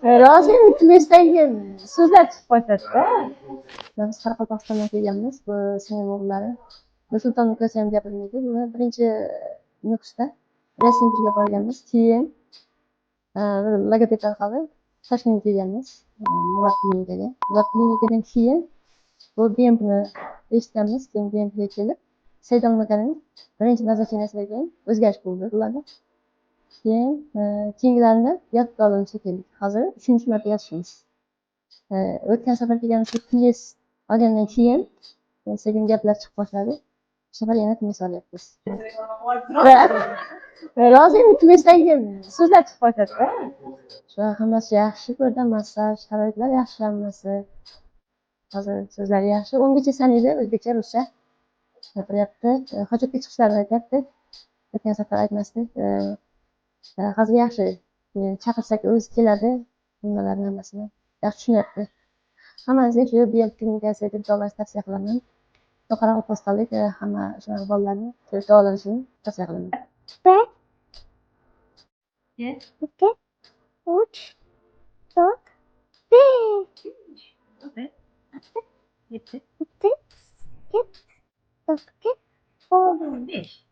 Roziy o'tmishdagi so'zlar chiqib qoladi-da. Biz Qoraqalpog'istondan kelganmiz. Bu singlim o'g'illari. Nursulton ukasi ham gapirmaydi. Buni birinchi nukusda rasmga borganmiz. Keyin logoped orqali Toshkentga kelganmiz. Murat klinikaga. Murat klinikadan keyin bu BMPni eshitganmiz. Keyin BMPga kelib, Saidon akaning birinchi назначениесidan keyin o'zgarish bo'ldi ularda. Keyin keyingilarni yodga olishga keldik. Hozir 3-marta yozishimiz. O'tgan safar kelganimizda test olgandan keyin sekin gaplar chiqib boshladi. Bu safar yana test olyapmiz. Roziy testdagi so'zlar chiqib boshladi-da. Shu hammasi yaxshi ko'rdim, massaj, sharoitlar yaxshi hammasi. Hozir so'zlar yaxshi. 10gacha sanaydi, o'zbekcha, ruscha gapiryapti. Hojatga chiqishlarini aytyapti. O'tgan safar aytmasdi. Hozir yaxshi. Chaqirsak o'zi keladi. Nimalarni hammasini yaxshi tushunyapti. Hammasiga shu bioklinikasiga deb olishni tavsiya qilaman. Qoraqalpog'istonlik hamma shunaqa bolalarni davolashini tavsiya qilaman. Yes. Okay. Uch, to'rt, besh. Okay. Yetti. Yetti. Sakkiz. 15.